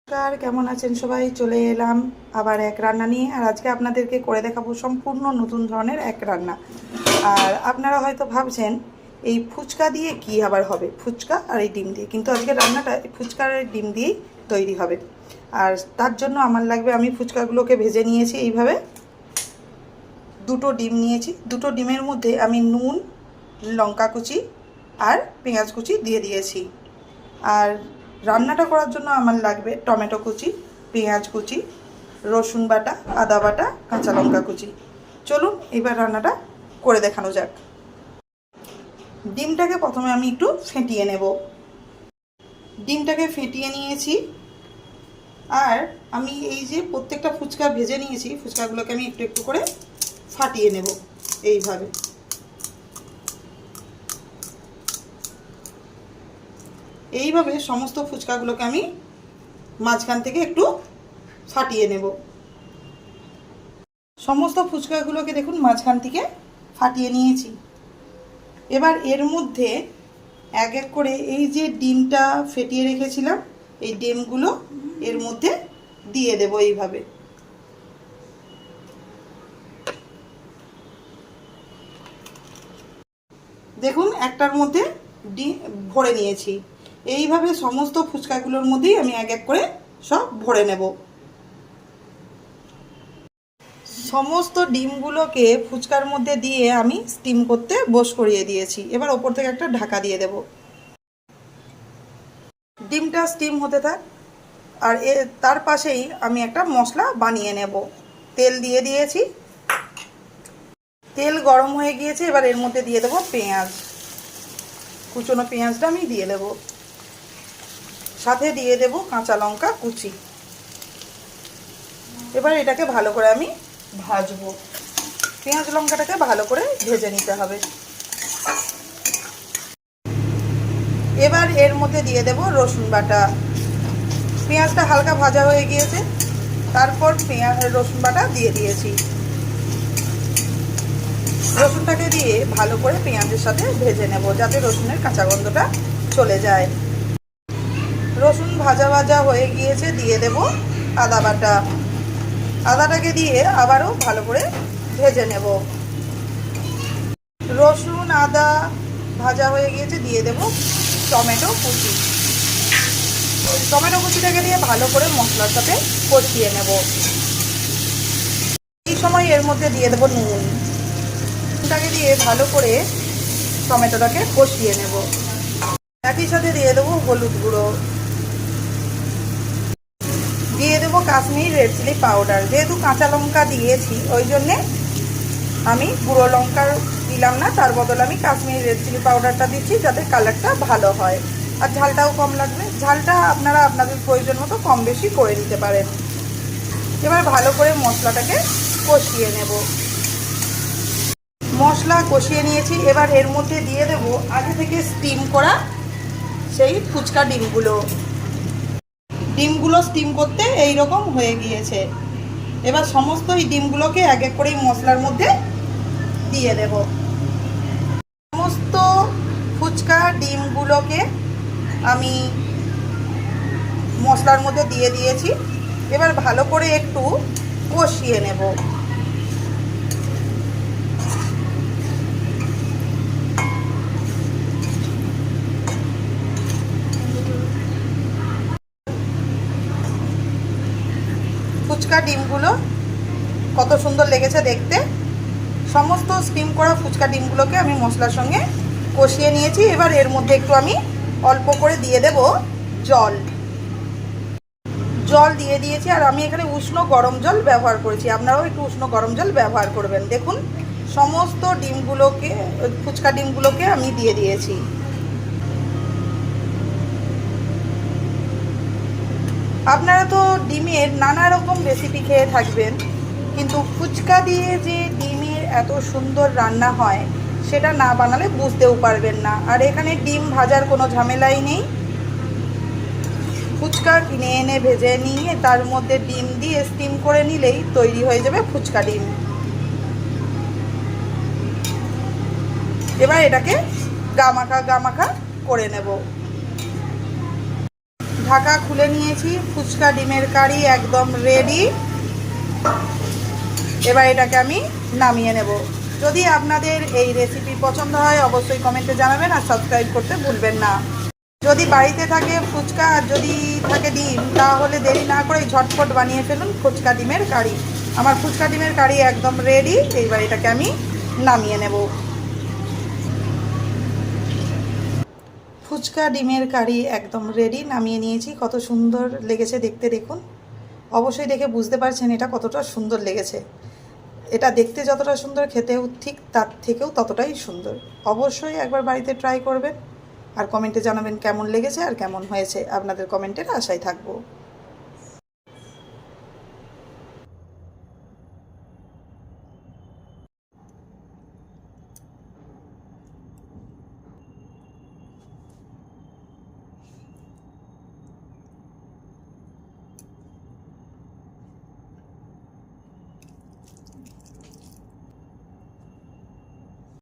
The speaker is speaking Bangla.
নমস্কার, কেমন আছেন সবাই? চলে এলাম আবার এক রান্না নিয়ে। আর আজকে আপনাদেরকে করে দেখাবো সম্পূর্ণ নতুন ধরনের এক রান্না। আর আপনারা হয়তো ভাবছেন এই ফুচকা দিয়ে কি আবার হবে, ফুচকা আর এই ডিম দিয়ে, কিন্তু আজকে রান্নাটা এই ফুচকা আর ডিম দিয়েই তৈরি হবে। আর তার জন্য আমার লাগবে, আমি ফুচকাগুলোকে ভেজে নিয়েছি এইভাবে। দুটো ডিম নিয়েছি, দুটো ডিমের মধ্যে আমি নুন, লঙ্কা কুচি আর পেঁয়াজ কুচি দিয়ে দিয়েছি। আর রান্নাটা করার জন্য আমার লাগবে টমেটো কুচি, পেঁয়াজ কুচি, রসুন বাটা, আদা বাটা, কাঁচা লঙ্কা কুচি। চলুন এবার রান্নাটা করে দেখানো যাক। ডিমটাকে প্রথমে আমি একটু ফেটিয়ে নেব। ডিমটাকে ফেটিয়ে নিয়েছি। আর আমি এই যে প্রত্যেকটা ফুচকা ভেজে নিয়েছি, ফুচকাগুলোকে আমি একটু একটু করে ফাটিয়ে নেব এইভাবে। এইভাবে সমস্ত ফুচকাগুলোকে আমি মাঝখান থেকে একটু ফাটিয়ে নেব। সমস্ত ফুচকাগুলোকে দেখুন মাঝখান থেকে ফাটিয়ে নিয়েছি। এবার এর মধ্যে এক এক করে এই যে ডিমটা ফেটিয়ে রেখেছিলাম, এই ডিমগুলো এর মধ্যে দিয়ে দেব এইভাবে। দেখুন একটার মধ্যে ডিম ভরে নিয়েছি। এইভাবে সমস্ত ফুচকাগুলোর মধ্যেই আমি এক এক করে সব ভরে নেব। সমস্ত ডিমগুলোকে ফুচকার মধ্যে দিয়ে আমি স্টিম করতে বস করিয়ে দিয়েছি। এবার ওপর থেকে একটা ঢাকা দিয়ে দেব। ডিমটা স্টিম হতে থাক। আর তার পাশেই আমি একটা মশলা বানিয়ে নেব। তেল দিয়ে দিয়েছি, তেল গরম হয়ে গিয়েছে। এবার এর মধ্যে দিয়ে দেবো পেঁয়াজ, কুচনো পেঁয়াজটা আমি দিয়ে দেব। সাথে দিয়ে দেব কাঁচা লঙ্কা কুচি। এবার এটাকে ভালো করে আমি ভাজবো। পেঁয়াজ লঙ্কাটাকে ভালো করে ভেজে নিতে হবে। এবার এর মধ্যে দিয়ে দেব রসুন বাটা। পেঁয়াজটা হালকা ভাজা হয়ে গিয়েছে, তারপর রসুন বাটা দিয়ে দিয়েছি। রসুনটাকে দিয়ে ভালো করে পেঁয়াজের সাথে ভেজে নেব, যাতে রসুনের কাঁচা গন্ধটা চলে যায়। রসুন ভাজা ভাজা হয়ে গিয়েছে, দিয়ে দেব আদা বাটা। আদাটাকে দিয়ে আবারও ভালো করে ভেজে নেব। রসুন আদা ভাজা হয়ে গিয়েছে, দিয়ে দেব টমেটো কুচি। টমেটো কুচিটাকে দিয়ে ভালো করে মশলার সাথে কষিয়ে নেব। এই সময় এর মধ্যে দিয়ে দেব নুন। নুনটাকে দিয়ে ভালো করে টমেটোটাকে কষিয়ে নেব। একই সাথে দিয়ে দেবো হলুদ গুঁড়ো, দিয়ে দেবো কাশ্মীরি রেড চিলি পাউডার। যেহেতু কাঁচা লঙ্কা দিয়েছি ওই জন্যে আমি গুঁড়ো লঙ্কা দিলাম না, তার বদলে আমি কাশ্মীরি রেড চিলি পাউডারটা দিচ্ছি, যাতে কালারটা ভালো হয় আর ঝালটাও কম লাগবে। ঝালটা আপনারা আপনাদের প্রয়োজন মতো কম বেশি করে নিতে পারেন। এবার ভালো করে মশলাটাকে কষিয়ে নেব। মশলা কষিয়ে নিয়েছি। এবার এর মধ্যে দিয়ে দেব আগে থেকে স্টিম করা সেই ফুচকা ডিমগুলো। ডিমগুলো স্টিম করতে এই রকম হয়ে গিয়েছে। এবার সমস্ত এই ডিমগুলোকে এক এক করে মশলার মধ্যে দিয়ে দেব। সমস্ত ফুচকা ডিমগুলোকে আমি মশলার মধ্যে দিয়ে দিয়েছি। এবার ভালো করে একটু কষিয়ে নেব। ফুচকা ডিমগুলো কত সুন্দর লেগেছে দেখতে। সমস্ত স্টিম করা ফুচকা ডিমগুলোকে আমি মশলার সঙ্গে কষিয়ে নিয়েছি। এবার এর মধ্যে একটু আমি অল্প করে দিয়ে দেব জল। জল দিয়ে দিয়েছি। আর আমি এখানে উষ্ণ গরম জল ব্যবহার করেছি, আপনারাও একটু উষ্ণ গরম জল ব্যবহার করবেন। দেখুন সমস্ত ডিমগুলোকে, ফুচকা ডিমগুলোকে আমি দিয়ে দিয়েছি। আপনারা তো ডিমের নানা রকম রেসিপি খেয়ে থাকবেন, কিন্তু ফুচকা দিয়ে যে ডিমের এত সুন্দর রান্না হয় সেটা না বানালে বুঝতেও পারবেন না। আর এখানে ডিম ভাজার কোনো ঝামেলাই নেই। ফুচকা কিনে এনে ভেজে নিয়ে তার মধ্যে ডিম দিয়ে স্টিম করে নিলেই তৈরি হয়ে যাবে ফুচকা ডিম। এবার এটাকে গামাখা গামাখা করে নেব। ঢাকা খুলে নিয়েছি। ফুচকা ডিমের কারি একদম রেডি। এবার এটাকে আমি নামিয়ে নেব। যদি আপনাদের এই রেসিপি পছন্দ হয় অবশ্যই কমেন্টে জানাবেন আর সাবস্ক্রাইব করতে ভুলবেন না। যদি বাড়িতে থাকে ফুচকা আর যদি থাকে ডিম, তাহলে দেরি না করে ঝটপট বানিয়ে ফেলুন ফুচকা ডিমের কারি। আমার ফুচকা ডিমের কারি একদম রেডি। এইবার এটাকে আমি নামিয়ে নেব। ফুচকা ডিমের কারি একদম রেডি, নামিয়ে নিয়েছি। কত সুন্দর লেগেছে দেখতে, দেখুন। অবশ্যই দেখে বুঝতে পারছেন এটা কতটা সুন্দর লেগেছে। এটা দেখতে যতটা সুন্দর, খেতেও ঠিক তার থেকেও ততটাই সুন্দর। অবশ্যই একবার বাড়িতে ট্রাই করবেন আর কমেন্টে জানাবেন কেমন লেগেছে আর কেমন হয়েছে। আপনাদের কমেন্টের আশায় থাকবো।